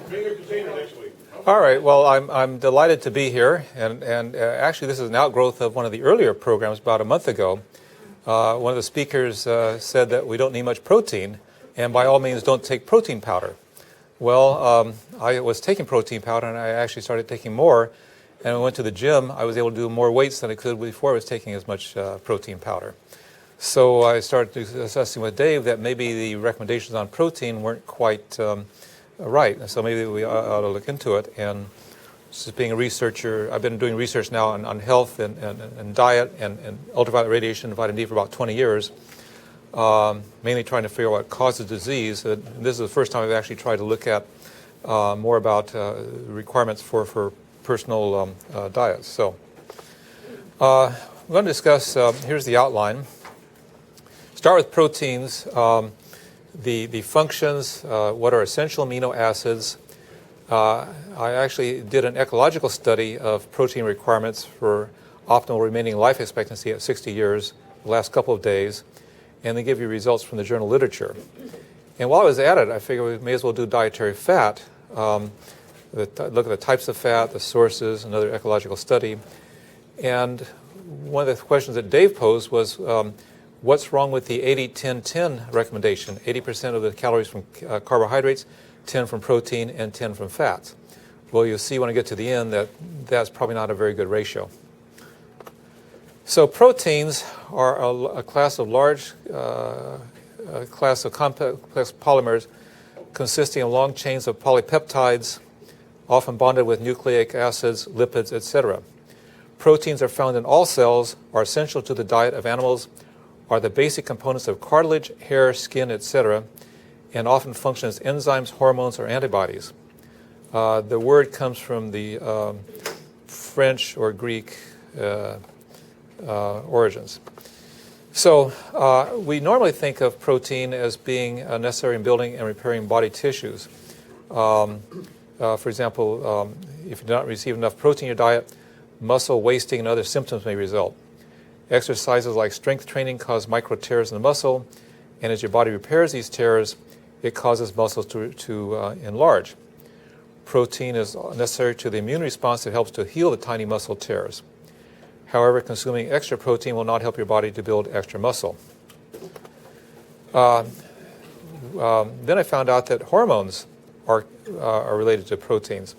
Bring a container next week. All right. Well, I'm delighted to be here, and actually this is an outgrowth of one of the earlier programs about a month ago. One of the speakers said that we don't need much protein, and by all means don't take protein powder. Well, I was taking protein powder, and I actually started taking more. And when I went to the gym, I was able to do more weights than I could before I was taking as much protein powder. So I started discussing with Dave that maybe the recommendations on protein weren't quite right. And so maybe we ought to look into it. And just being a researcher, I've been doing research now on health and diet and ultraviolet radiation and vitamin D for about 20 years, mainly trying to figure out what causes disease. This is the first time I've actually tried to look at more about requirements for personal diets. So we're going to discuss, here's the outline. Start with proteins, the functions, what are essential amino acids. I actually did an ecological study of protein requirements for optimal remaining life expectancy at 60 years, the last couple of days, and they give you results from the journal literature. And while I was at it, I figured we may as well do dietary fat, look at the types of fat, the sources, another ecological study. And one of the questions that Dave posed was, what's wrong with the 80-10-10 recommendation? 80% of the calories from carbohydrates, 10 from protein, and 10 from fats. Well, you'll see when I get to the end that that's probably not a very good ratio. So proteins are a class of large, class of complex polymers consisting of long chains of polypeptides, often bonded with nucleic acids, lipids, etc. Proteins are found in all cells, are essential to the diet of animals, are the basic components of cartilage, hair, skin, etc., and often function as enzymes, hormones, or antibodies. The word comes from the French or Greek origins. So we normally think of protein as being necessary in building and repairing body tissues. For example, if you do not receive enough protein in your diet, muscle wasting and other symptoms may result. Exercises like strength training cause micro tears in the muscle, and as your body repairs these tears, it causes muscles to enlarge. Protein is necessary to the immune response that helps to heal the tiny muscle tears. However, consuming extra protein will not help your body to build extra muscle. Then I found out that hormones are related to proteins.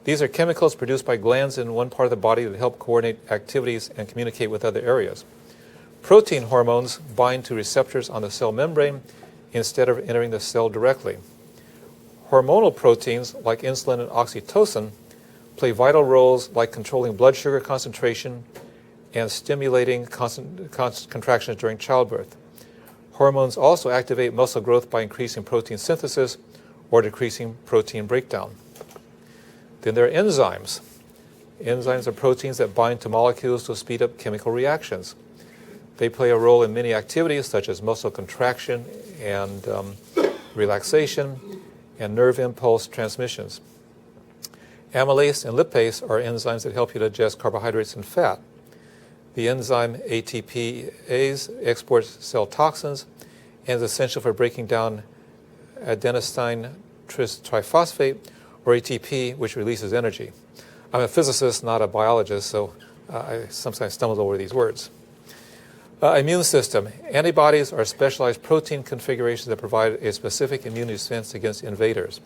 These are chemicals produced by glands in one part of the body that help coordinate activities and communicate with other areas. Protein hormones bind to receptors on the cell membrane instead of entering the cell directly. Hormonal proteins, like insulin and oxytocin, play vital roles like controlling blood sugar concentration and stimulating contractions during childbirth. Hormones also activate muscle growth by increasing protein synthesis or decreasing protein breakdown. Then there are enzymes. Enzymes are proteins that bind to molecules to speed up chemical reactions. They play a role in many activities such as muscle contraction and relaxation and nerve impulse transmissions. Amylase and lipase are enzymes that help you digest carbohydrates and fat. The enzyme ATPase exports cell toxins and is essential for breaking down adenosine triphosphate, or ATP, which releases energy. I'm a physicist, not a biologist, so I sometimes stumble over these words. Immune system. Antibodies are specialized protein configurations that provide a specific immune defense against invaders.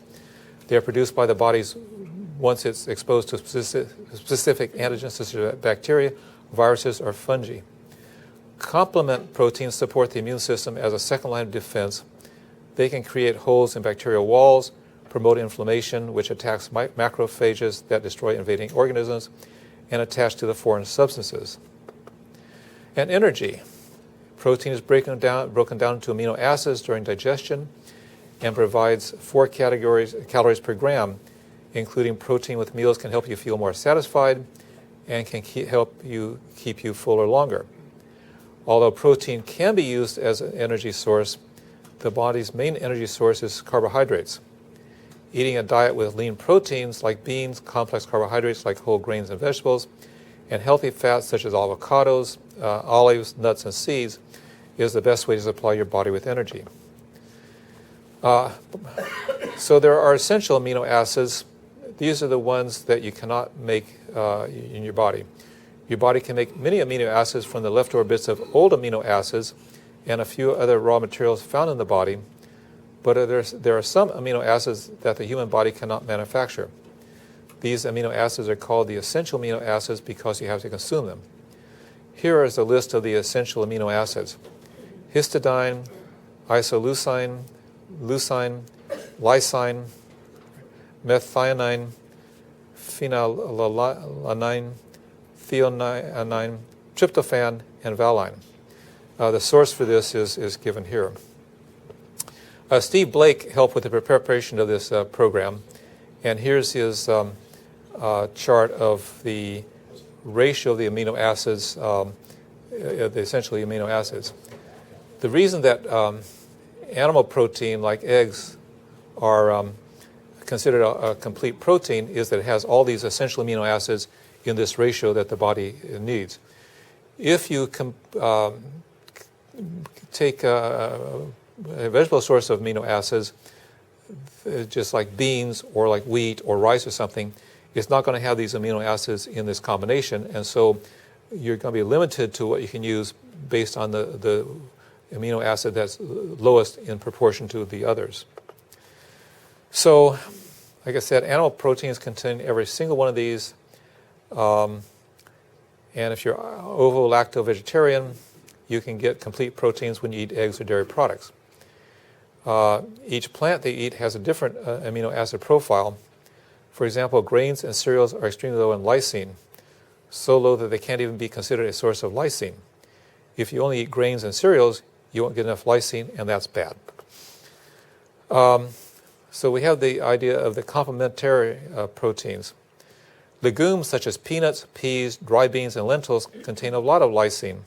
They are produced by the body's once it's exposed to specific antigens such as bacteria, viruses, or fungi. Complement proteins support the immune system as a second line of defense. They can create holes in bacterial walls, promote inflammation, which attacks macrophages that destroy invading organisms, and attach to the foreign substances. And energy. Protein is broken down into amino acids during digestion and provides 4 calories per gram, including protein with meals can help you feel more satisfied and can help you keep you fuller longer. Although protein can be used as an energy source, the body's main energy source is carbohydrates. Eating a diet with lean proteins like beans, complex carbohydrates like whole grains and vegetables, and healthy fats such as avocados, olives, nuts, and seeds is the best way to supply your body with energy. So there are essential amino acids. These are the ones that you cannot make in your body. Your body can make many amino acids from the leftover bits of old amino acids and a few other raw materials found in the body, but there are some amino acids that the human body cannot manufacture. These amino acids are called the essential amino acids because you have to consume them. Here is a list of the essential amino acids: histidine, isoleucine, leucine, lysine, methionine, phenylalanine, threonine, tryptophan, and valine. The source for this is given here. Steve Blake helped with the preparation of this program, and here's his chart of the ratio of the amino acids, the essential amino acids. The reason that animal protein, like eggs, are considered a complete protein is that it has all these essential amino acids in this ratio that the body needs. If you take a vegetable source of amino acids, just like beans or like wheat or rice or something, it's not going to have these amino acids in this combination, and so you're going to be limited to what you can use based on the amino acid that's lowest in proportion to the others. So, like I said, animal proteins contain every single one of these. And if you're ovo-lacto-vegetarian, you can get complete proteins when you eat eggs or dairy products. Each plant they eat has a different amino acid profile. For example, grains and cereals are extremely low in lysine, so low that they can't even be considered a source of lysine. If you only eat grains and cereals, you won't get enough lysine, and that's bad. So we have the idea of the complementary proteins. Legumes such as peanuts, peas, dry beans, and lentils contain a lot of lysine.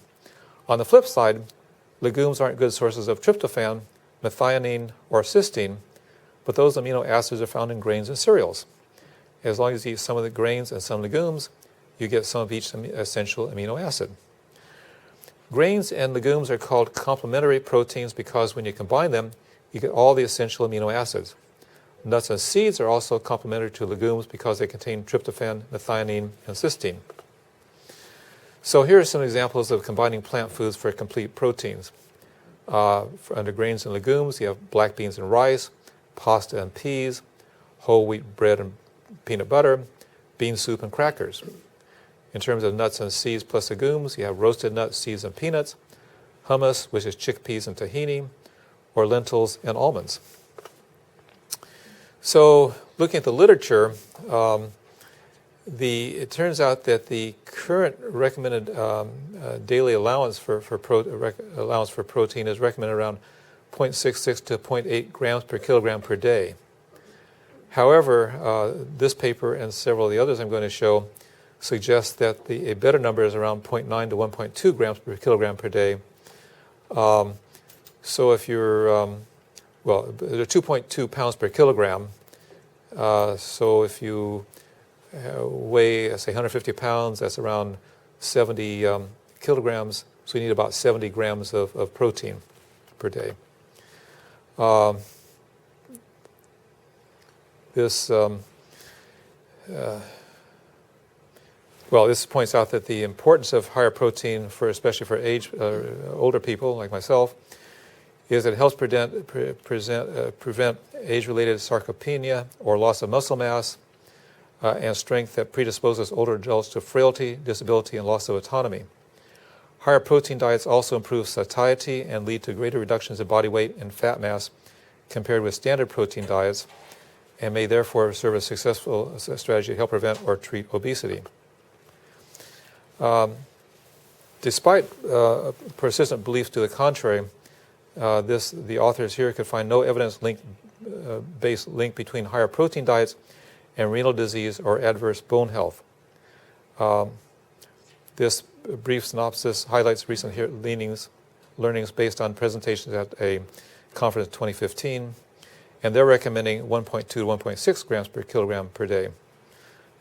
On the flip side, legumes aren't good sources of tryptophan, methionine, or cysteine, but those amino acids are found in grains and cereals. As long as you eat some of the grains and some legumes, you get some of each essential amino acid. Grains and legumes are called complementary proteins because when you combine them, you get all the essential amino acids. Nuts and seeds are also complementary to legumes because they contain tryptophan, methionine, and cysteine. So here are some examples of combining plant foods for complete proteins. Under grains and legumes, you have black beans and rice, pasta and peas, whole wheat bread and peanut butter, bean soup and crackers. In terms of nuts and seeds plus legumes, you have roasted nuts, seeds, and peanuts, hummus, which is chickpeas and tahini, or lentils and almonds. So looking at the literature, it turns out that the current recommended daily allowance for protein is recommended around 0.66 to 0.8 grams per kilogram per day. However, this paper and several of the others I'm going to show suggest that a better number is around 0.9 to 1.2 grams per kilogram per day. So if you're, they're 2.2 pounds per kilogram. So if you weigh, say, 150 pounds, that's around 70 kilograms. So you need about 70 grams of protein per day. This points out that the importance of higher protein, especially for older people like myself, is that it helps prevent age-related sarcopenia or loss of muscle mass and strength that predisposes older adults to frailty, disability, and loss of autonomy. Higher protein diets also improve satiety and lead to greater reductions in body weight and fat mass compared with standard protein diets, and may therefore serve as a successful strategy to help prevent or treat obesity. Despite persistent beliefs to the contrary, the authors here could find no evidence-based link between higher protein diets and renal disease or adverse bone health. This brief synopsis highlights recent learnings based on presentations at a conference in 2015, and they're recommending 1.2 to 1.6 grams per kilogram per day,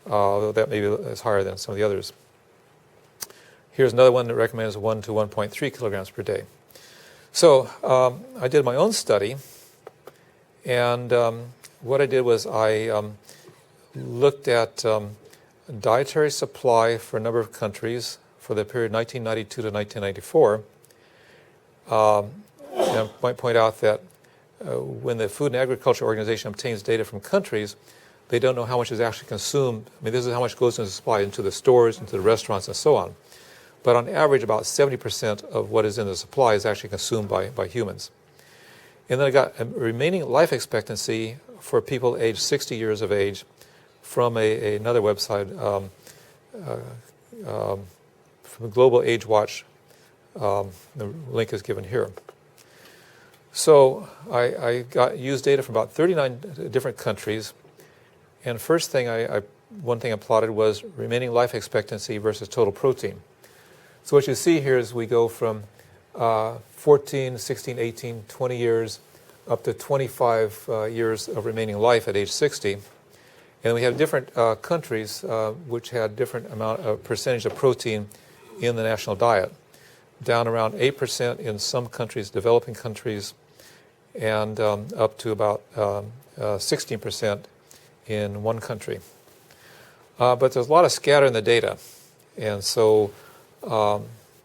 although that maybe is higher than some of the others. Here's another one that recommends 1 to 1.3 kilograms per day. So I did my own study, and what I did was I looked at dietary supply for a number of countries for the period 1992 to 1994. And I might point out that when the Food and Agriculture Organization obtains data from countries, they don't know how much is actually consumed. I mean, this is how much goes into the supply, into the stores, into the restaurants, and so on. But on average, about 70% of what is in the supply is actually consumed by humans. And then I got a remaining life expectancy for people aged 60 years of age from another website, from Global Age Watch. The link is given here. So I used data from about 39 different countries. And first thing, one thing I plotted was remaining life expectancy versus total protein. So what you see here is we go from 14, 16, 18, 20 years up to 25 years of remaining life at age 60. And we have different countries which had different amount of percentage of protein in the national diet, down around 8% in some countries, developing countries, and up to about 16% in one country. But there's a lot of scatter in the data, and so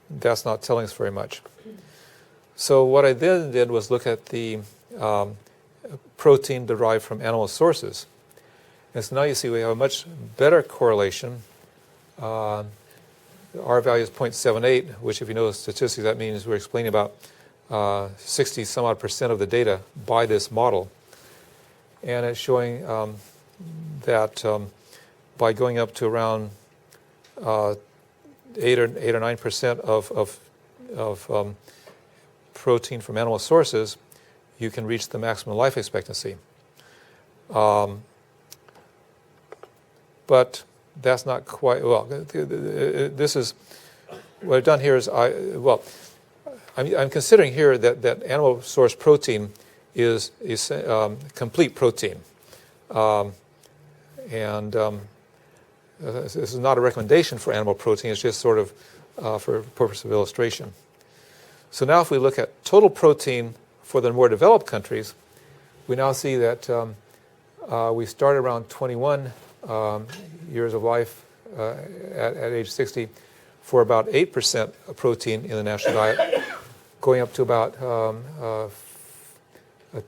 that's not telling us very much. So what I then did was look at the protein derived from animal sources. And so now you see we have a much better correlation. R value is 0.78, which if you know statistics, that means we're explaining about 60 some odd percent of the data by this model. And it's showing that by going up to around 8 or 9% of protein from animal sources, you can reach the maximum life expectancy. But that's not quite, well, this is, what I've done here is, I'm considering here that animal source protein is complete protein. This is not a recommendation for animal protein, it's just sort of for purpose of illustration. So now if we look at total protein for the more developed countries, we now see that we start around 21 years of life at age 60 for about 8% of protein in the national diet, going up to about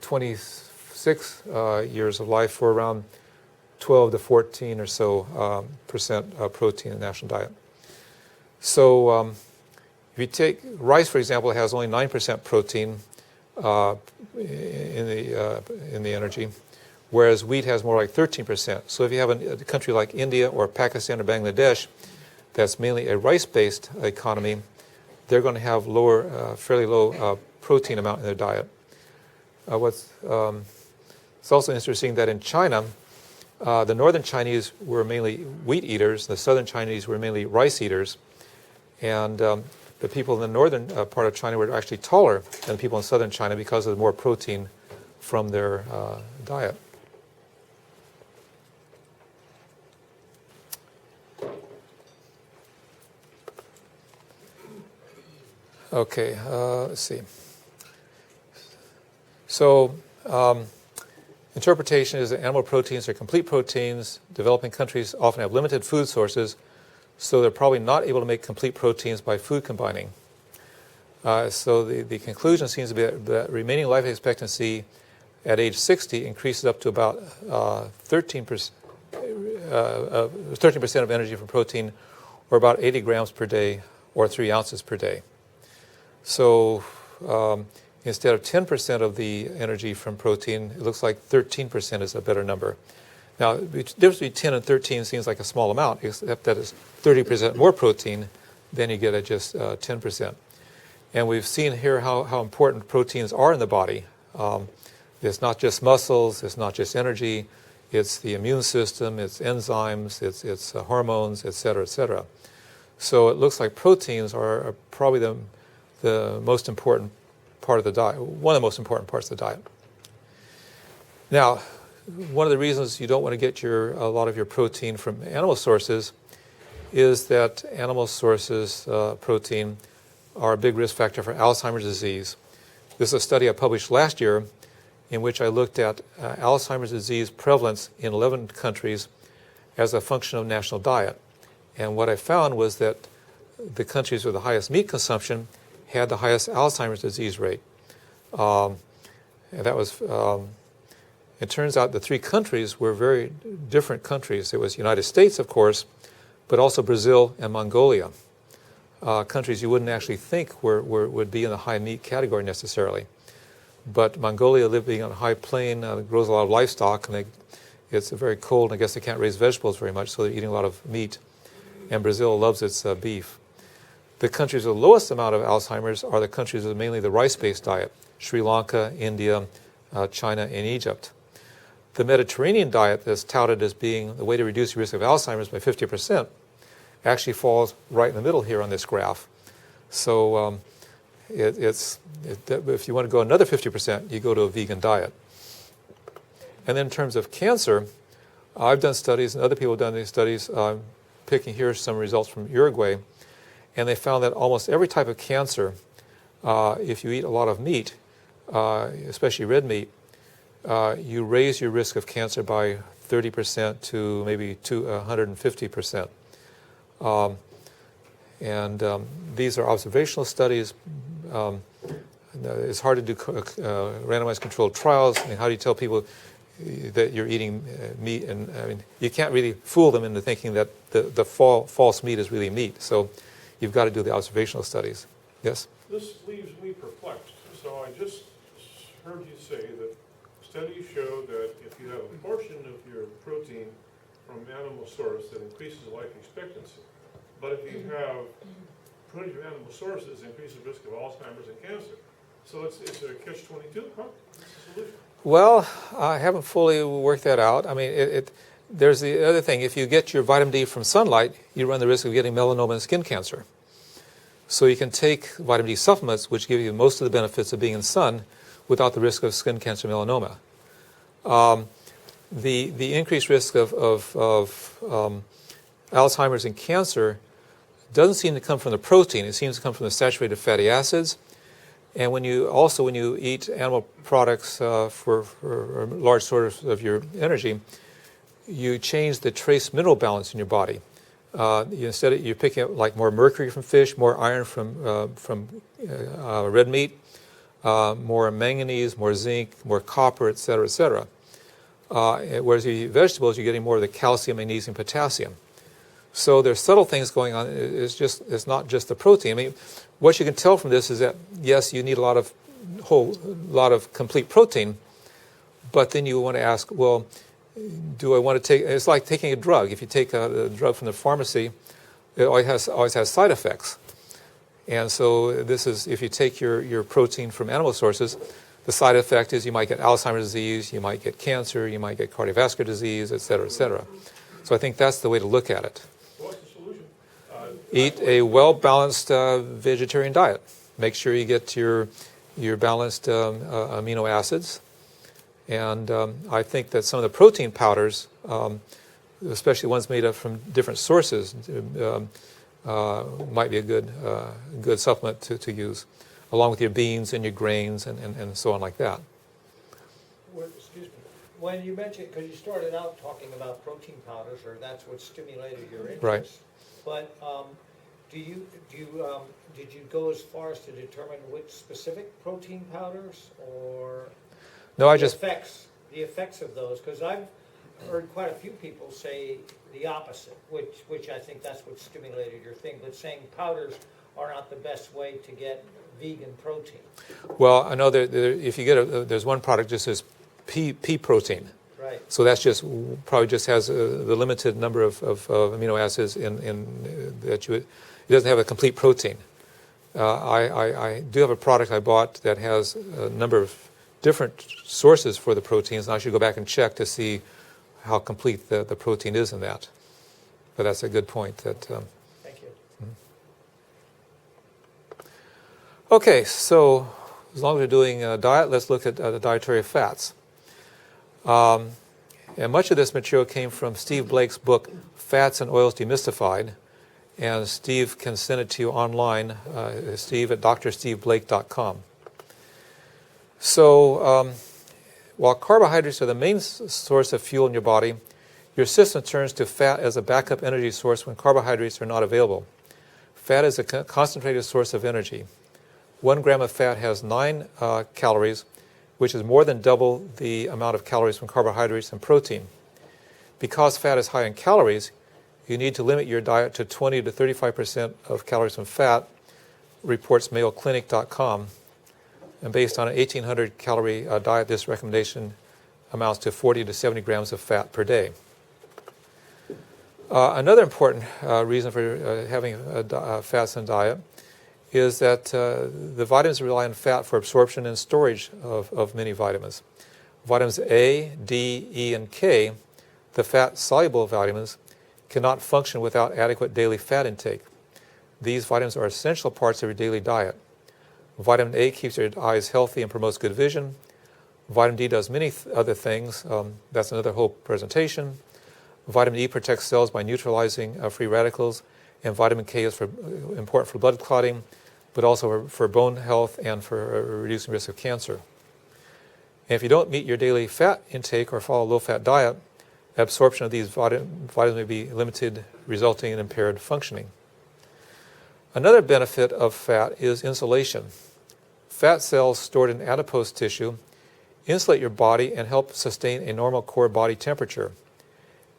26 years of life for around 12 to 14 or so percent protein in the national diet. So if you take rice, for example, it has only 9% protein in the energy, whereas wheat has more like 13%. So if you have a country like India or Pakistan or Bangladesh that's mainly a rice-based economy, they're going to have fairly low protein amount in their diet. It's also interesting that in China, the northern Chinese were mainly wheat eaters, the southern Chinese were mainly rice eaters, and the people in the northern part of China were actually taller than the people in southern China because of the more protein from their diet. Okay, let's see. So interpretation is that animal proteins are complete proteins. Developing countries often have limited food sources, so they're probably not able to make complete proteins by food combining. So the conclusion seems to be that remaining life expectancy at age 60 increases up to about 13% of energy from protein, or about 80 grams per day, or 3 ounces per day. So instead of 10% of the energy from protein, it looks like 13% is a better number. Now, the difference between 10 and 13 seems like a small amount, except that it's 30% more protein than you get at just 10%. And we've seen here how important proteins are in the body. It's not just muscles, it's not just energy, it's the immune system, it's enzymes, it's hormones, et cetera, et cetera. So it looks like proteins are probably the most important part of the diet, one of the most important parts of the diet. Now, one of the reasons you don't want to get a lot of your protein from animal sources is that animal sources protein are a big risk factor for Alzheimer's disease. This is a study I published last year in which I looked at Alzheimer's disease prevalence in 11 countries as a function of national diet. And what I found was that the countries with the highest meat consumption had the highest Alzheimer's disease rate. And that was, it turns out the three countries were very different countries. It was United States, of course, but also Brazil and Mongolia. Countries you wouldn't actually think would be in the high meat category necessarily. But Mongolia, living on a high plain, grows a lot of livestock, and it's very cold, and I guess they can't raise vegetables very much, so they're eating a lot of meat. And Brazil loves its beef. The countries with the lowest amount of Alzheimer's are the countries with mainly the rice-based diet: Sri Lanka, India, China, and Egypt. The Mediterranean diet that's touted as being the way to reduce the risk of Alzheimer's by 50% actually falls right in the middle here on this graph. So if you want to go another 50%, you go to a vegan diet. And then in terms of cancer, I've done studies, and other people have done these studies. I'm picking here some results from Uruguay, and they found that almost every type of cancer, if you eat a lot of meat, especially red meat, you raise your risk of cancer by 30% to maybe 150%. These are observational studies. It's hard to do randomized controlled trials. I mean, how do you tell people that you're eating meat? And I mean, you can't really fool them into thinking that the false meat is really meat. So you've got to do the observational studies. Yes? This leaves me perplexed. So I just heard you say that studies show that if you have a portion of your protein from animal source, that increases life expectancy. But if you have protein from animal sources, it increases the risk of Alzheimer's and cancer. So it's a catch-22, huh? What's the solution? Well, I haven't fully worked that out. I mean, there's the other thing. If you get your vitamin D from sunlight, you run the risk of getting melanoma and skin cancer. So you can take vitamin D supplements, which give you most of the benefits of being in the sun, without the risk of skin cancer and melanoma. The increased risk of Alzheimer's and cancer doesn't seem to come from the protein. It seems to come from the saturated fatty acids. And when you eat animal products for a large source of your energy, you change the trace mineral balance in your body. You're picking up like more mercury from fish, more iron from red meat, more manganese, more zinc, more copper, et cetera, et cetera. Whereas you eat vegetables, you're getting more of the calcium, magnesium, potassium. So there's subtle things going on. It's not just the protein. I mean, what you can tell from this is that yes, you need a lot of complete protein, but then you want to ask, well, do I want to take? It's like taking a drug. If you take a drug from the pharmacy, it always has side effects. And so this is, if you take your protein from animal sources, the side effect is you might get Alzheimer's disease, you might get cancer, you might get cardiovascular disease, et cetera, et cetera. So I think that's the way to look at it. What's the solution? Eat a well-balanced vegetarian diet. Make sure you get your balanced amino acids. And I think that some of the protein powders, especially ones made up from different sources, might be a good supplement to use, along with your beans and your grains and so on like that. Well, excuse me. When you mentioned, because you started out talking about protein powders, or that's what stimulated your interest. Right. But did you go as far as to determine which specific protein powders, or No, the effects of those? Because I've heard quite a few people say the opposite, which I think that's what stimulated your thing, but saying powders are not the best way to get vegan protein. Well, I know that if you get there's one product just says pea protein. Right. So that's probably just has the limited number of amino acids in that it doesn't have a complete protein. I do have a product I bought that has a number of different sources for the proteins, and I should go back and check to see how complete the protein is in that. But that's a good point. Thank you. Okay, so as long as we're doing a diet, let's look at the dietary fats. And much of this material came from Steve Blake's book, Fats and Oils Demystified. And Steve can send it to you online, Steve at drsteveblake.com. So While carbohydrates are the main source of fuel in your body, your system turns to fat as a backup energy source when carbohydrates are not available. Fat is a concentrated source of energy. 1 gram of fat has 9 calories, which is more than double the amount of calories from carbohydrates and protein. Because fat is high in calories, you need to limit your diet to 20 to 35% of calories from fat, reports MayoClinic.com. And based on an 1,800 calorie diet, this recommendation amounts to 40 to 70 grams of fat per day. Another important reason for having fats in diet is that the vitamins rely on fat for absorption and storage of many vitamins. Vitamins A, D, E, and K, the fat-soluble vitamins, cannot function without adequate daily fat intake. These vitamins are essential parts of your daily diet. Vitamin A keeps your eyes healthy and promotes good vision. Vitamin D does many other things. That's another whole presentation. Vitamin E protects cells by neutralizing free radicals, and vitamin K is important for blood clotting, but also for bone health and for reducing risk of cancer. And if you don't meet your daily fat intake or follow a low-fat diet, absorption of these vitamins may be limited, resulting in impaired functioning. Another benefit of fat is insulation. Fat cells stored in adipose tissue insulate your body and help sustain a normal core body temperature.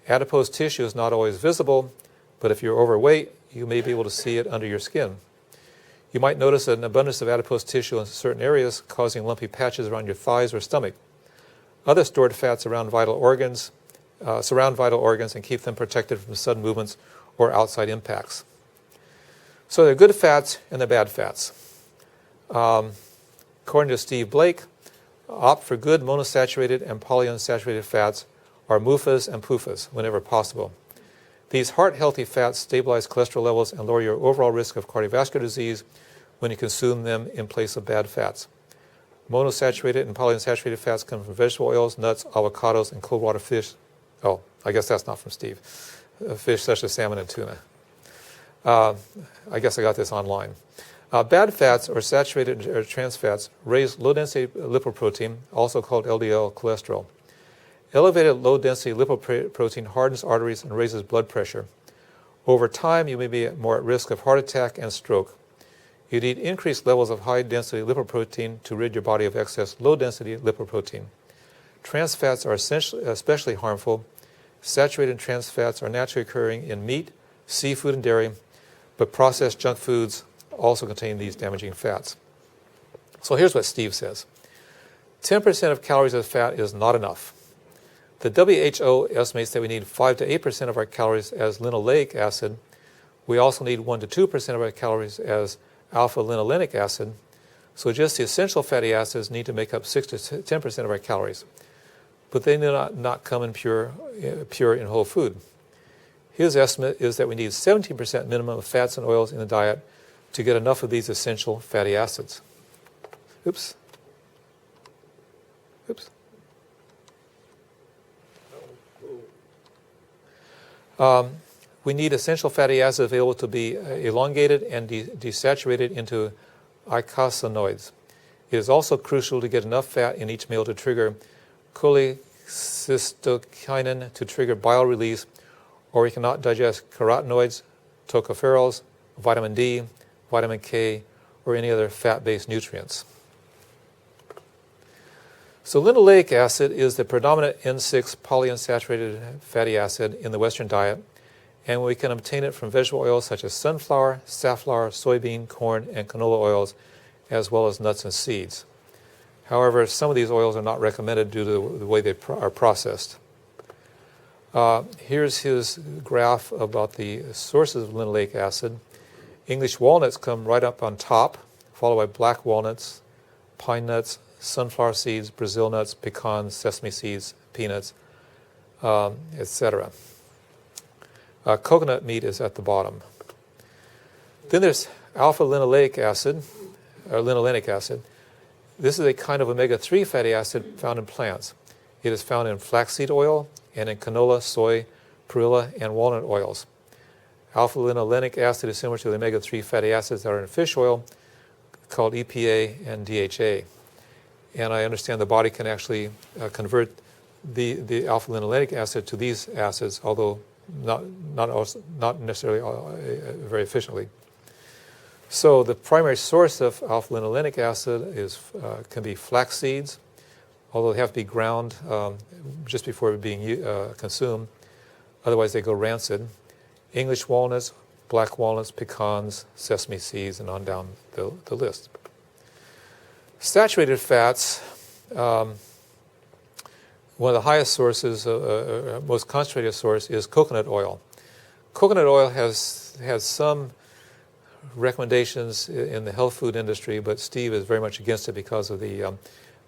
Adipose tissue is not always visible, but if you're overweight, you may be able to see it under your skin. You might notice an abundance of adipose tissue in certain areas, causing lumpy patches around your thighs or stomach. Other stored fats surround vital organs and keep them protected from sudden movements or outside impacts. So there are good fats and the bad fats. According to Steve Blake, opt for good monosaturated and polyunsaturated fats or MUFAs and PUFAs whenever possible. These heart-healthy fats stabilize cholesterol levels and lower your overall risk of cardiovascular disease when you consume them in place of bad fats. Monosaturated and polyunsaturated fats come from vegetable oils, nuts, avocados, and cold water fish. Oh, I guess that's not from Steve. Fish such as salmon and tuna. I guess I got this online. Bad fats or saturated or trans fats raise low-density lipoprotein, also called LDL cholesterol. Elevated low-density lipoprotein hardens arteries and raises blood pressure. Over time, you may be more at risk of heart attack and stroke. You need increased levels of high-density lipoprotein to rid your body of excess low-density lipoprotein. Trans fats are especially harmful. Saturated trans fats are naturally occurring in meat, seafood, and dairy, but processed junk foods also contain these damaging fats. So here's what Steve says. 10% of calories as fat is not enough. The WHO estimates that we need 5 to 8% of our calories as linoleic acid. We also need 1 to 2% of our calories as alpha-linolenic acid. So just the essential fatty acids need to make up 6 to 10% of our calories. But they do not come in pure in whole food. His estimate is that we need 17% minimum of fats and oils in the diet to get enough of these essential fatty acids. Oops. We need essential fatty acids available to be elongated and desaturated into eicosanoids. It is also crucial to get enough fat in each meal to trigger cholecystokinin to trigger bile release, or we cannot digest carotenoids, tocopherols, vitamin D, vitamin K, or any other fat-based nutrients. So linoleic acid is the predominant N6 polyunsaturated fatty acid in the Western diet, and we can obtain it from vegetable oils such as sunflower, safflower, soybean, corn, and canola oils, as well as nuts and seeds. However, some of these oils are not recommended due to the way they are processed. Here's his graph about the sources of linoleic acid. English walnuts come right up on top, followed by black walnuts, pine nuts, sunflower seeds, Brazil nuts, pecans, sesame seeds, peanuts, etc. Coconut meat is at the bottom. Then there's alpha-linolenic acid, or linolenic acid. This is a kind of omega-3 fatty acid found in plants. It is found in flaxseed oil and in canola, soy, perilla, and walnut oils. Alpha-linolenic acid is similar to the omega-3 fatty acids that are in fish oil, called EPA and DHA. and I understand the body can actually convert the alpha-linolenic acid to these acids, although not necessarily very efficiently. So the primary source of alpha-linolenic acid can be flax seeds, although they have to be ground just before being consumed. Otherwise, they go rancid. English walnuts, black walnuts, pecans, sesame seeds, and on down the list. Saturated fats, one of the highest sources, most concentrated source, is coconut oil. Coconut oil has some recommendations in the health food industry, but Steve is very much against it because of the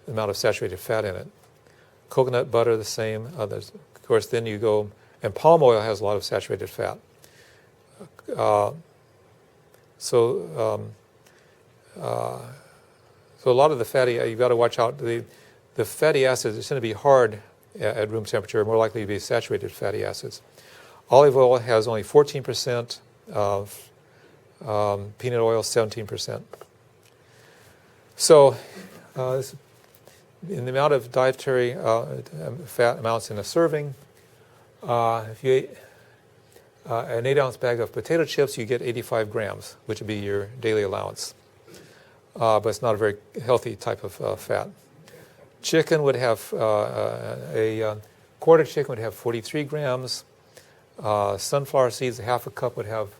amount of saturated fat in it. Coconut butter, the same. Of course, then you go, and palm oil has a lot of saturated fat. So a lot of the fatty, you've got to watch out. The fatty acids tend to be hard at room temperature, more likely to be saturated fatty acids. Olive oil has only 14%, peanut oil 17%. So in the amount of dietary fat amounts in a serving, if you ate an 8-ounce bag of potato chips, you get 85 grams, which would be your daily allowance. But it's not a very healthy type of fat. Chicken would have, a quarter chicken would have 43 grams. Sunflower seeds, half a cup, would have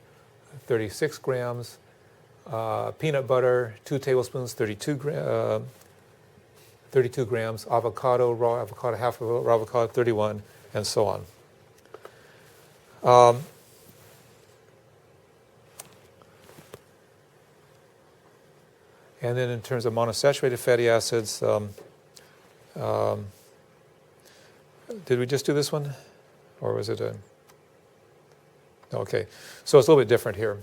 36 grams. Peanut butter, 2 tablespoons, 32 grams. Avocado, raw avocado, half of raw avocado, 31, and so on. And then in terms of monosaturated fatty acids, did we just do this one? Or was it a... Okay, so it's a little bit different here.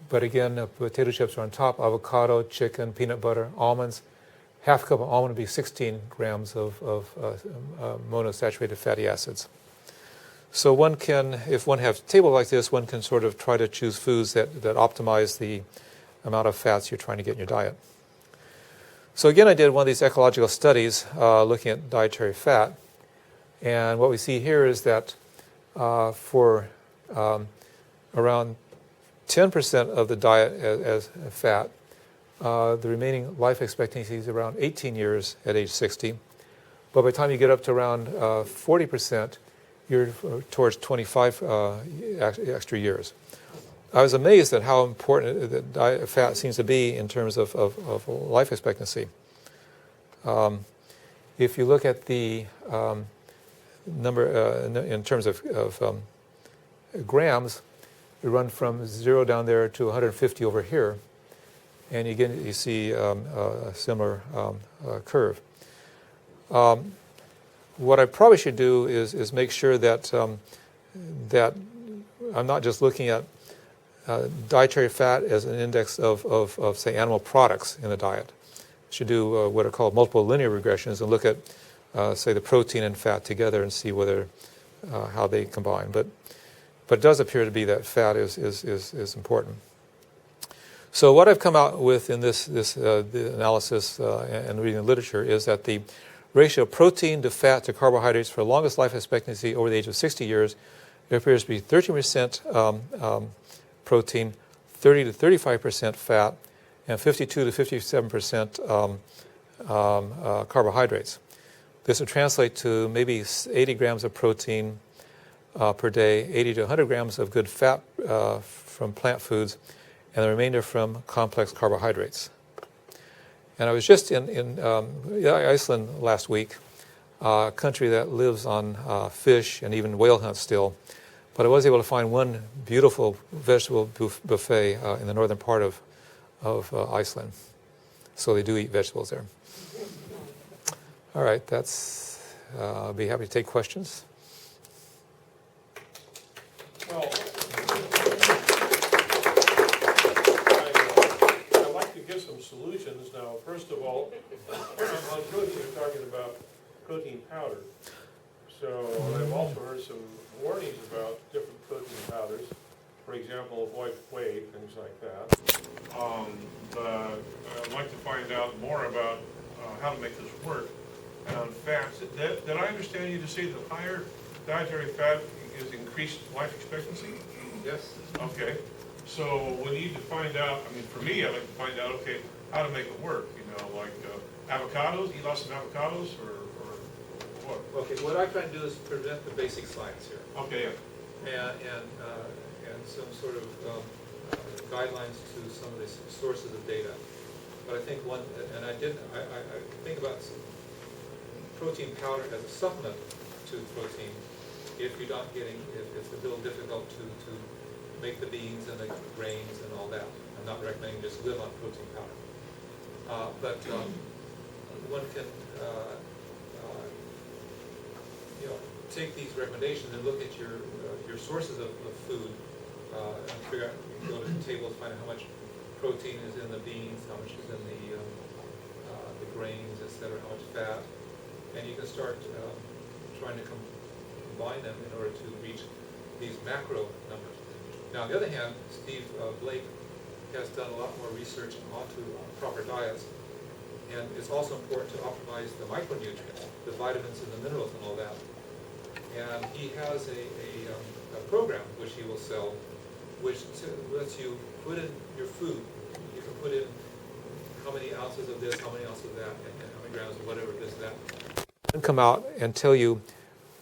But again, potato chips are on top, avocado, chicken, peanut butter, almonds. Half a cup of almond would be 16 grams of monosaturated fatty acids. So one can, if one has a table like this, one can sort of try to choose foods that optimize the amount of fats you're trying to get in your diet. So again, I did one of these ecological studies looking at dietary fat. And what we see here is that for around 10% of the diet as fat, the remaining life expectancy is around 18 years at age 60. But by the time you get up to around 40%, you're towards 25 extra years. I was amazed at how important that diet fat seems to be in terms of life expectancy. If you look at the number in terms of grams, we run from 0 down there to 150 over here, and again you see a similar curve. What I probably should do is make sure that that I'm not just looking at dietary fat as an index of say animal products in the diet. I should do what are called multiple linear regressions and look at say the protein and fat together and see whether how they combine. But it does appear to be that fat is important. So what I've come out with in this the analysis and reading the literature is that the ratio of protein to fat to carbohydrates for the longest life expectancy over the age of 60 years, it appears to be 13% protein, 30 to 35% fat, and 52 to 57% carbohydrates. This would translate to maybe 80 grams of protein per day, 80 to 100 grams of good fat from plant foods, and the remainder from complex carbohydrates. And I was just in Iceland last week, a country that lives on fish and even whale hunt still. But I was able to find one beautiful vegetable buffet in the northern part of Iceland. So they do eat vegetables there. All right, I'll be happy to take questions. Well, I'd like to give some solutions now. First of all, on protein, you're talking about protein powder. So I've also heard some warnings about different protein powders. For example, avoid whey, things like that. But I'd like to find out more about how to make this work. And on fats, did I understand you to say that higher dietary fat is increased life expectancy? Yes. Okay, so we need to find out, I mean, for me, I'd like to find out, okay, how to make it work, you know, like avocados, eat lots of avocados, or what? Okay, what I try and do is present the basic science here, Okay, yeah. and some sort of guidelines to some of the sources of data. But I think one, and I think about protein powder as a supplement to protein. If you're not getting, if it's a little difficult to make the beans and the grains and all that. I'm not recommending just live on protein powder. But one can, take these recommendations and look at your sources of food and figure out, you go to the tables, find out how much protein is in the beans, how much is in the grains, etc., how much fat, and you can start trying to combine them in order to reach these macro numbers. Now, on the other hand, Steve Blake has done a lot more research onto proper diets, and it's also important to optimize the micronutrients, the vitamins and the minerals and all that. And he has a program which he will sell, which lets you put in your food. You can put in how many ounces of this, how many ounces of that, and how many grams of whatever, this, that. And come out and tell you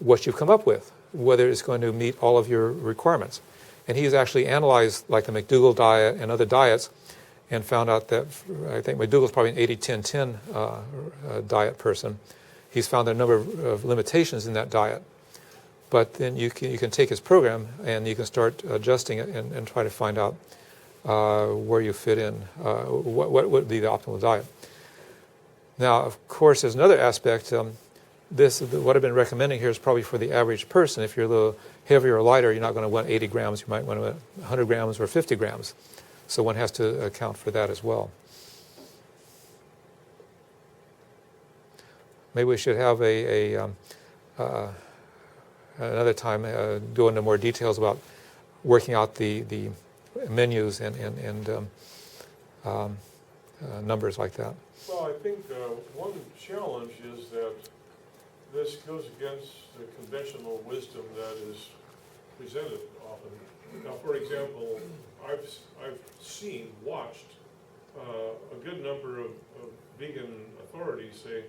what you've come up with, whether it's going to meet all of your requirements. And he's actually analyzed like the McDougall diet and other diets and found out that, I think McDougall's probably an 80-10-10 diet person. He's found a number of limitations in that diet. But then you can take his program and you can start adjusting it and try to find out where you fit in, what would be the optimal diet. Now, of course, there's another aspect. What I've been recommending here is probably for the average person. If you're a little heavier or lighter, you're not going to want 80 grams. You might want 100 grams or 50 grams. So one has to account for that as well. Maybe we should have another time go into more details about working out the menus and numbers like that. Well, I think one challenge is that this goes against the conventional wisdom that is presented often. Now, for example, I've watched a good number of vegan authorities say,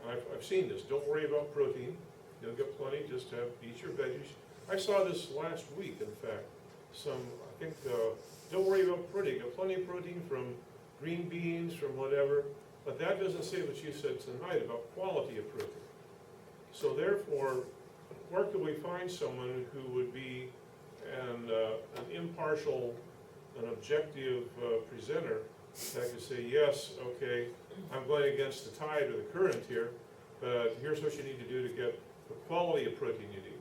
and I've seen this, don't worry about protein, you'll get plenty, just eat your veggies. I saw this last week, in fact, don't worry about protein, get plenty of protein from green beans, from whatever, but that doesn't say what you said tonight about quality of protein. So therefore, where could we find someone who would be an impartial, an objective presenter that could say, yes, okay, I'm going against the tide or the current here, but here's what you need to do to get the quality of protein you need.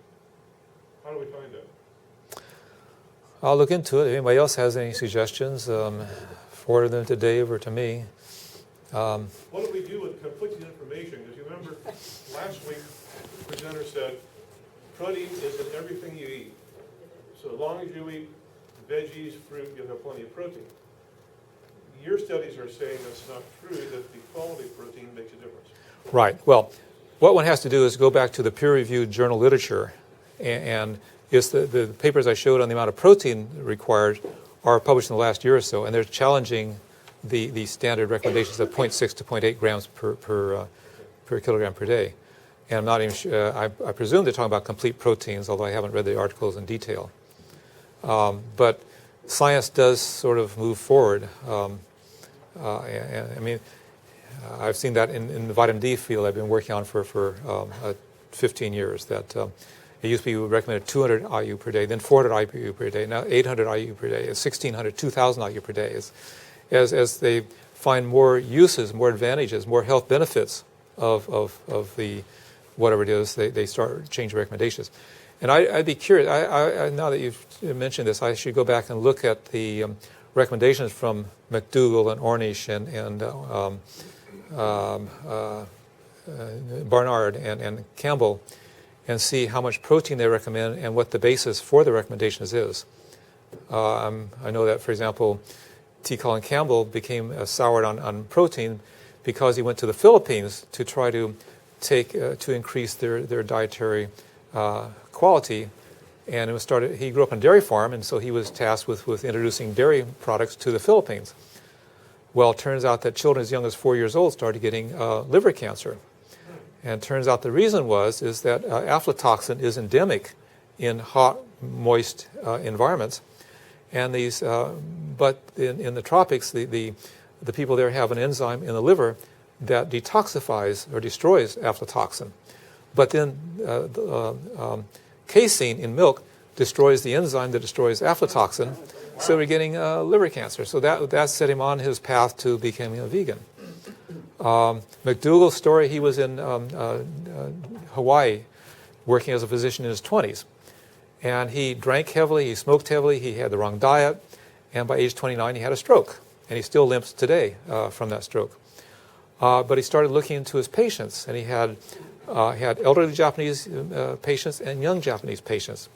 How do we find that? I'll look into it. If anybody else has any suggestions, forward them to Dave or to me. What do we do with conflicting information? Because you remember last week the presenter said protein is in everything you eat. So as long as you eat veggies, fruit, you'll have plenty of protein. Your studies are saying that's not true, that the quality of protein makes a difference. Right. Well, what one has to do is go back to the peer-reviewed journal literature, and it's the papers I showed on the amount of protein required are published in the last year or so, and they're challenging the standard recommendations of 0.6 to 0.8 grams per kilogram per day. And I'm not even sure, I presume they're talking about complete proteins, although I haven't read the articles in detail. But science does sort of move forward. I mean, I've seen that in the vitamin D field I've been working on for 15 years, that it used to be recommended 200 IU per day, then 400 IU per day, now 800 IU per day, 1,600, 2,000 IU per day. As they find more uses, more advantages, more health benefits of the whatever it is, they start changing recommendations. And I'd be curious, now that you've mentioned this, I should go back and look at the recommendations from McDougall and Ornish and Barnard and Campbell and see how much protein they recommend and what the basis for the recommendations is. I know that, for example, T. Colin Campbell became soured on protein because he went to the Philippines to try to to increase their dietary quality. And he grew up on a dairy farm, and so he was tasked with introducing dairy products to the Philippines. Well, it turns out that children as young as 4 years old started getting liver cancer. And it turns out the reason is that aflatoxin is endemic in hot, moist environments. And but in the tropics, the people there have an enzyme in the liver that detoxifies or destroys aflatoxin. But then casein in milk destroys the enzyme that destroys aflatoxin, so we're getting liver cancer. So that set him on his path to becoming a vegan. McDougall's story, he was in Hawaii working as a physician in his 20s. And he drank heavily, he smoked heavily, he had the wrong diet, and by age 29 he had a stroke. And he still limps today from that stroke. But he started looking into his patients, and he had elderly Japanese patients and young Japanese patients.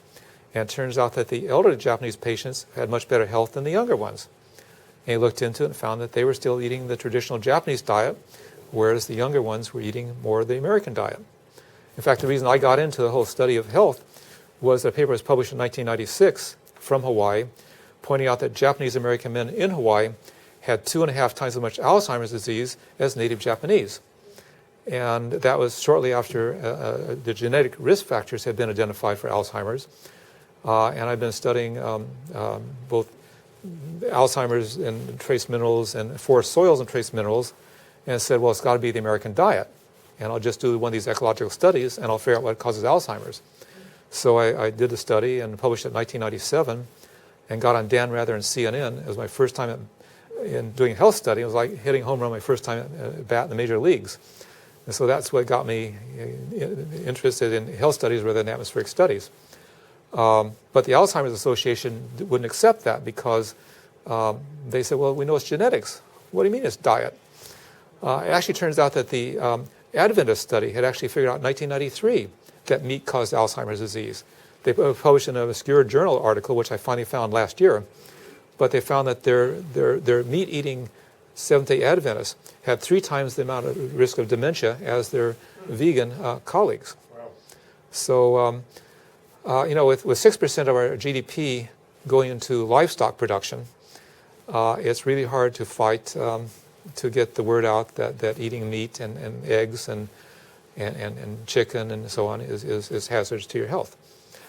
And it turns out that the elderly Japanese patients had much better health than the younger ones. And he looked into it and found that they were still eating the traditional Japanese diet, whereas the younger ones were eating more of the American diet. In fact, the reason I got into the whole study of health was that a paper was published in 1996 from Hawaii, pointing out that Japanese American men in Hawaii had 2.5 times as much Alzheimer's disease as native Japanese. And that was shortly after the genetic risk factors had been identified for Alzheimer's. And I've been studying both Alzheimer's and trace minerals and forest soils and trace minerals, and said, well, it's got to be the American diet. And I'll just do one of these ecological studies, and I'll figure out what causes Alzheimer's. So I did the study and published it in 1997 and got on Dan Rather and CNN. It was my first time in doing a health study. It was like hitting home run my first time at bat in the major leagues. And so that's what got me interested in health studies rather than atmospheric studies. But the Alzheimer's Association wouldn't accept that because they said, well, we know it's genetics. What do you mean it's diet? It actually turns out that the Adventist study had actually figured out in 1993 that meat caused Alzheimer's disease. They published in an obscure journal article, which I finally found last year, but they found that their meat-eating Seventh-day Adventists had 3 times the amount of risk of dementia as their vegan colleagues. Wow. So, with 6% of our GDP going into livestock production, it's really hard to fight to get the word out that eating meat and eggs and chicken and so on is hazardous to your health.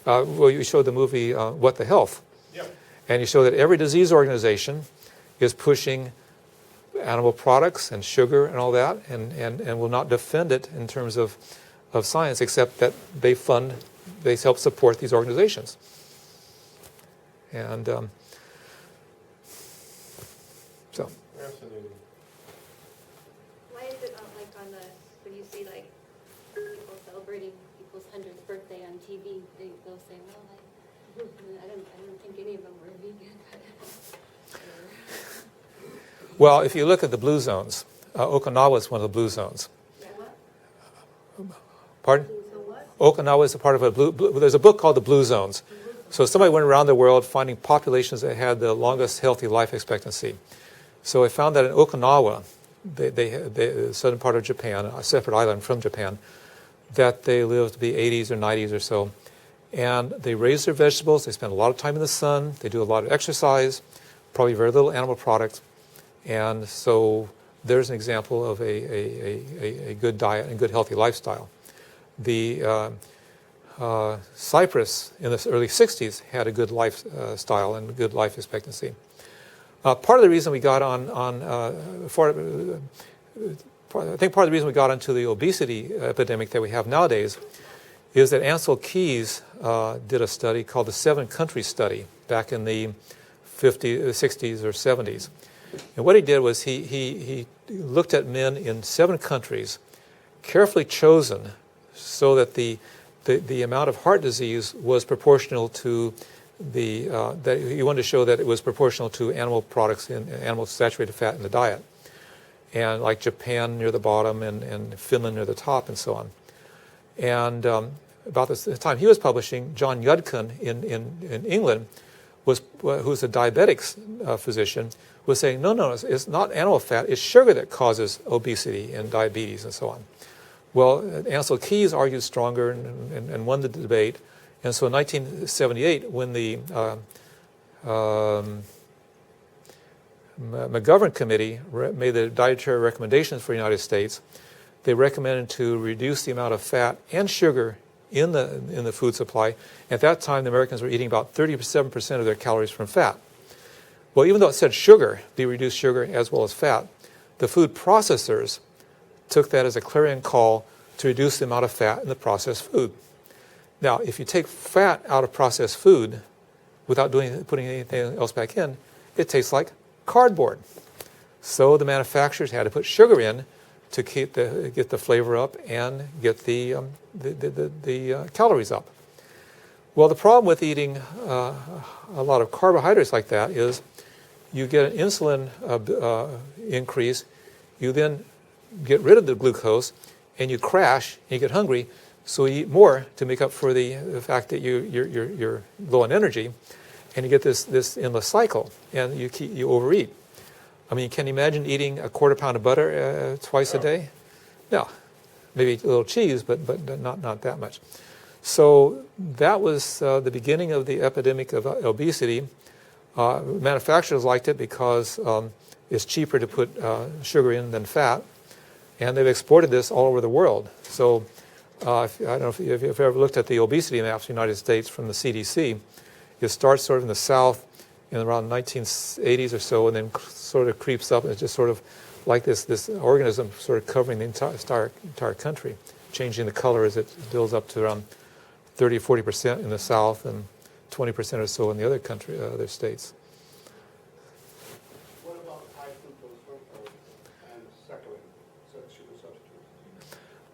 Well, you showed the movie What the Health, Yeah. and you show that every disease organization is pushing animal products and sugar and all that, and will not defend it in terms of science, except that they help support these organizations. And so. Fascinating. Why is it not like when you see like people celebrating people's 100th birthday on TV, they'll say, well, I don't think any of them were vegan. Well, if you look at the blue zones, Okinawa is one of the blue zones. Pardon? Okinawa is a part of a blue. There's a book called The Blue Zones. So somebody went around the world finding populations that had the longest healthy life expectancy. So I found that in Okinawa, the southern part of Japan, a separate island from Japan, that they lived to be 80s or 90s or so. And they raise their vegetables. They spend a lot of time in the sun. They do a lot of exercise, probably very little animal products. And so there's an example of a good diet and good healthy lifestyle. The Cyprus in the early 60s had a good lifestyle and good life expectancy. Part of the reason we got I think part of the reason we got into the obesity epidemic that we have nowadays is that Ansel Keys did a study called the 7-Country Study back in the 60s or 70s. And what he did was he looked at men in 7 countries, carefully chosen so that the amount of heart disease was proportional to that he wanted to show that it was proportional to animal products and animal saturated fat in the diet. And like Japan near the bottom and Finland near the top and so on. And about the time he was publishing, John Yudkin in England who's a diabetics physician, was saying, no, it's not animal fat, it's sugar that causes obesity and diabetes and so on. Well, Ansel Keys argued stronger and won the debate. And so in 1978, when the McGovern Committee made the dietary recommendations for the United States, they recommended to reduce the amount of fat and sugar in the food supply. At that time, the Americans were eating about 37% of their calories from fat. Well, even though it said sugar, be reduced sugar as well as fat, the food processors took that as a clarion call to reduce the amount of fat in the processed food. Now, if you take fat out of processed food without putting anything else back in, it tastes like cardboard. So the manufacturers had to put sugar in to get the flavor up and get the calories up. Well, the problem with eating a lot of carbohydrates like that is you get an insulin increase, you then get rid of the glucose, and you crash, and you get hungry, so you eat more to make up for the fact that you're low on energy, and you get this endless cycle, and you overeat. I mean, can you imagine eating a quarter pound of butter twice a day? No. Maybe a little cheese, but not that much. So that was the beginning of the epidemic of obesity. Manufacturers liked it because it's cheaper to put sugar in than fat, and they've exported this all over the world. So I don't know if you've ever looked at the obesity maps of the United States from the CDC. It starts sort of in the south in around 1980s or so, and then sort of creeps up, and it's just sort of like this organism sort of covering the entire country, changing the color as it builds up to around 30-40% in the south and 20% or so in the other states. What about high fructose corn syrup and saccharine, sugar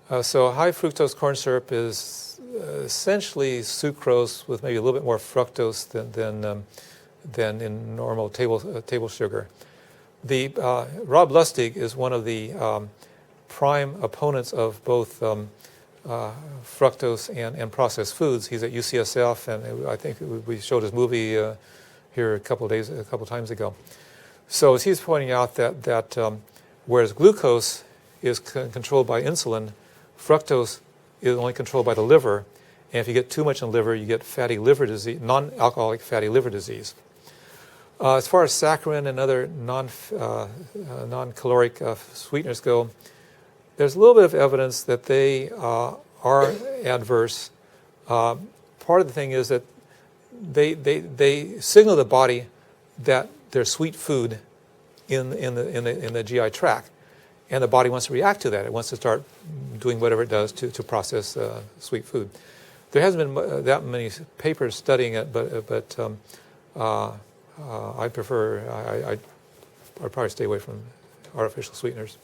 substitutes? So high fructose corn syrup is essentially sucrose with maybe a little bit more fructose than in normal table sugar. Rob Lustig is one of the prime opponents of both fructose and processed foods. He's at UCSF, and I think we showed his movie here a couple times ago. So as he's pointing out that whereas glucose is controlled by insulin, fructose is only controlled by the liver, and if you get too much in the liver, you get fatty liver disease, non-alcoholic fatty liver disease. As far as saccharin and other non-caloric sweeteners go, there's a little bit of evidence that they are adverse. Part of the thing is that they signal the body that there's sweet food in the GI tract, and the body wants to react to that. It wants to start doing whatever it does to process sweet food. There hasn't been that many papers studying it, but I prefer, I'd probably stay away from artificial sweeteners.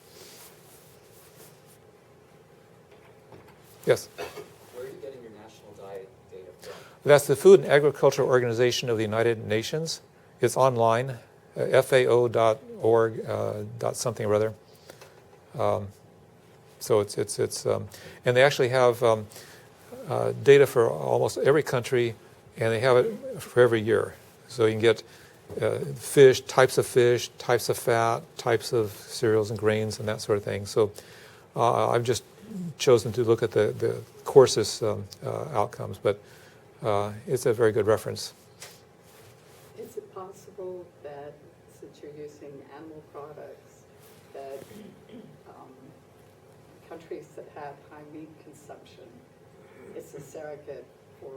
Yes? Where are you getting your national diet data from? That's the Food and Agriculture Organization of the United Nations. It's online, FAO.org, something or other. So it's and they actually have data for almost every country, and they have it for every year. So you can get fish, types of fat, types of cereals and grains, and that sort of thing. So I've just chosen to look at the coarsest outcomes, but it's a very good reference. Is it possible that, since you're using animal products, that countries that have high meat consumption, it's a surrogate for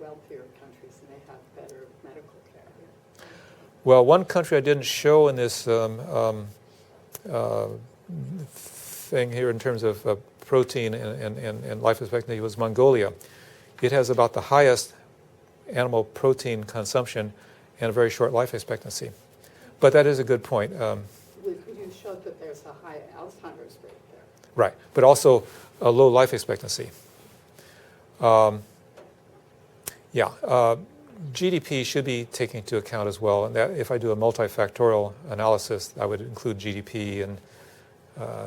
wealthier countries and they have better medical care? Well, one country I didn't show in this thing here in terms of protein and life expectancy was Mongolia. It has about the highest animal protein consumption and a very short life expectancy. But that is a good point. You showed that there's a high Alzheimer's rate there. Right, but also a low life expectancy. GDP should be taken into account as well. And that, if I do a multifactorial analysis, I would include GDP and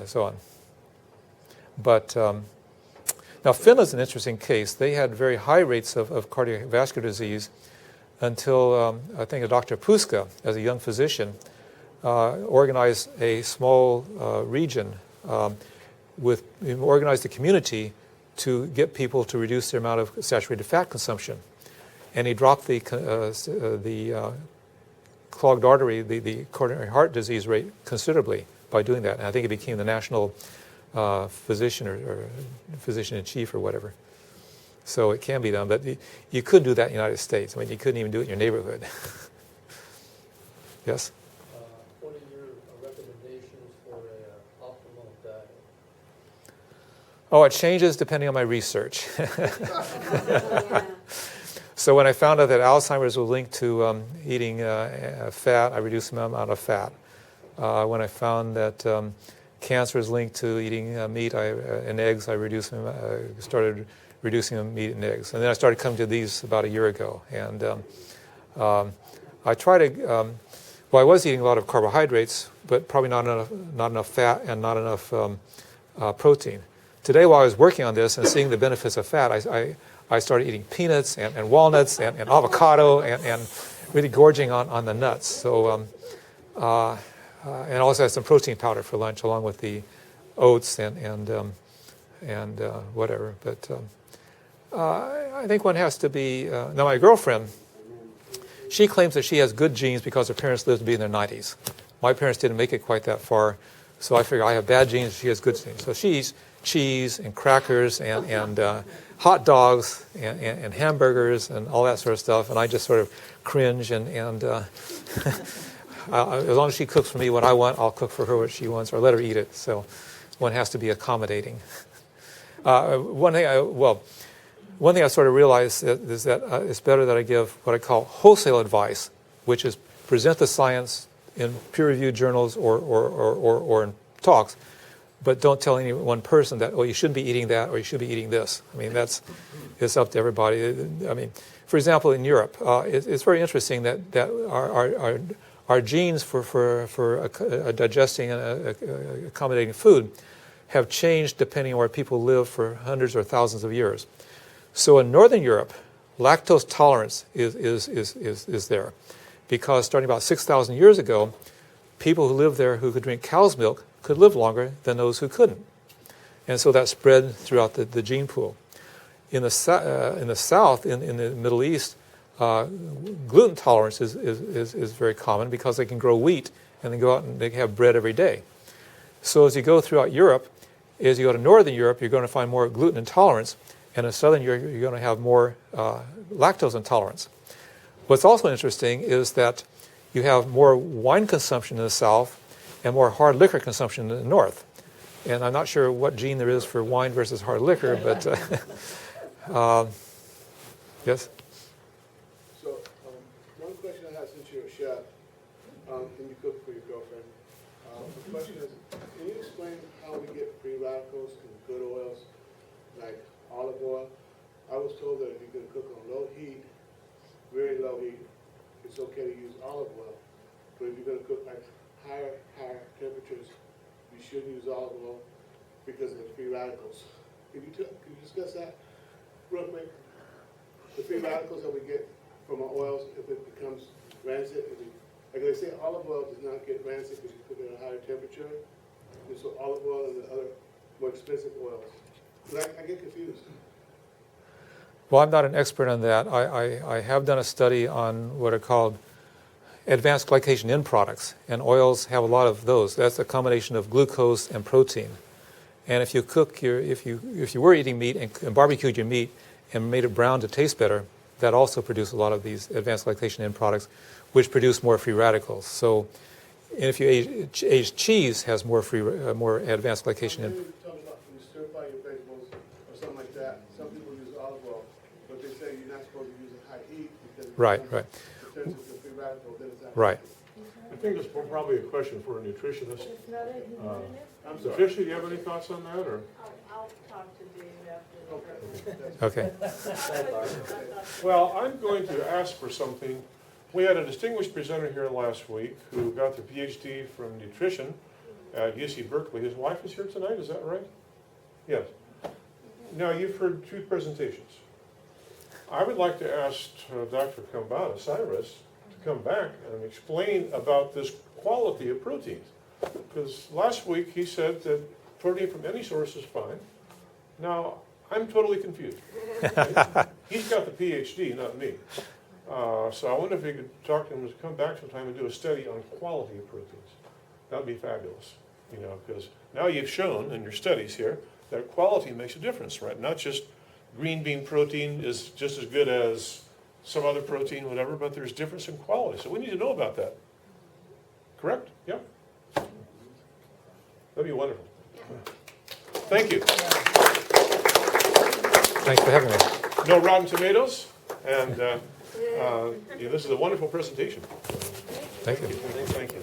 so on. But now Finland's an interesting case. They had very high rates of cardiovascular disease. until I think Dr. Puska, as a young physician, organized a small region organized a community to get people to reduce their amount of saturated fat consumption. And he dropped the clogged artery, the coronary heart disease rate considerably by doing that. And I think he became the national physician or physician in chief or whatever. So it can be done, but you couldn't do that in the United States. I mean, you couldn't even do it in your neighborhood. Yes? What are your recommendations for an optimal diet? Oh, it changes depending on my research. Yeah. So when I found out that Alzheimer's was linked to eating fat, I reduced the amount of fat. When I found that cancer is linked to eating meat and eggs, I started reducing meat and eggs. And then I started coming to these about a year ago. And I try to, I was eating a lot of carbohydrates, but probably not enough fat and not enough protein. Today, while I was working on this and seeing the benefits of fat, I started eating peanuts and walnuts and avocado and really gorging on the nuts. So, and also had some protein powder for lunch along with the oats and whatever. But I think one has to be, now my girlfriend, she claims that she has good genes because her parents lived to be in their 90s. My parents didn't make it quite that far, so I figure I have bad genes, she has good genes. So she eats cheese and crackers and hot dogs and hamburgers and all that sort of stuff, and I just sort of cringe and as long as she cooks for me what I want, I'll cook for her what she wants or let her eat it. So one has to be accommodating. One thing I sort of realized is that it's better that I give what I call wholesale advice, which is present the science in peer-reviewed journals or in talks, but don't tell any one person that, oh, you shouldn't be eating that or you should be eating this. I mean, it's up to everybody. I mean, for example, in Europe, it's very interesting that our genes for digesting and accommodating food have changed depending on where people live for hundreds or thousands of years. So in Northern Europe, lactose tolerance is there, because starting about 6,000 years ago, people who lived there who could drink cow's milk could live longer than those who couldn't. And so that spread throughout the gene pool. In the South, in the Middle East, gluten tolerance is very common because they can grow wheat and they go out and they have bread every day. So as you go throughout Europe, as you go to Northern Europe, you're going to find more gluten intolerance, and in Southern Europe, you're going to have more lactose intolerance. What's also interesting is that you have more wine consumption in the South and more hard liquor consumption in the North. And I'm not sure what gene there is for wine versus hard liquor, but yes? So, one question I have since you're a chef, and you cook for your girlfriend, the question is, can you explain how we get free radicals in good oils, like olive oil? I was told that if you're going to cook on low heat, very low heat, it's okay to use olive oil. But if you're going to cook like higher temperatures, you should use olive oil because of the free radicals. Can you discuss that real quick? The free radicals that we get from our oils, if it becomes rancid, like they say, olive oil does not get rancid because you cook it at a higher temperature. And so olive oil and the other more expensive oils. But I get confused. Well, I'm not an expert on that. I have done a study on what are called advanced glycation end products, and oils have a lot of those. That's a combination of glucose and protein. And if you cook if you were eating meat and barbecued your meat and made it brown to taste better, that also produced a lot of these advanced glycation end products, which produce more free radicals. So, and if you age cheese, has more advanced glycation end. When you talk about when you stir fry your vegetables or something like that, some people use olive oil, but they say you're not supposed to use it high heat because it Right. turns into free radical. Then it's not Right. I think that's probably a question for a nutritionist. Fishy, do you have any thoughts on that, or? I'll talk to Dave after. Okay. Well, I'm going to ask for something. We had a distinguished presenter here last week who got their PhD from nutrition at UC Berkeley. His wife is here tonight, is that right? Yes. Now, you've heard two presentations. I would like to ask Dr. Kambata, Cyrus, to come back and explain about this quality of proteins. Because last week he said that protein from any source is fine. Now, I'm totally confused. He's got the PhD, not me. So I wonder if you could talk to him to come back sometime and do a study on quality of proteins. That would be fabulous, because now you've shown in your studies here that quality makes a difference, right? Not just green bean protein is just as good as some other protein, whatever, but there's difference in quality. So we need to know about that. Correct? Yeah? That'd be wonderful. Thank you. Thanks for having me. No rotten tomatoes, and this is a wonderful presentation. Thank you. Thank you.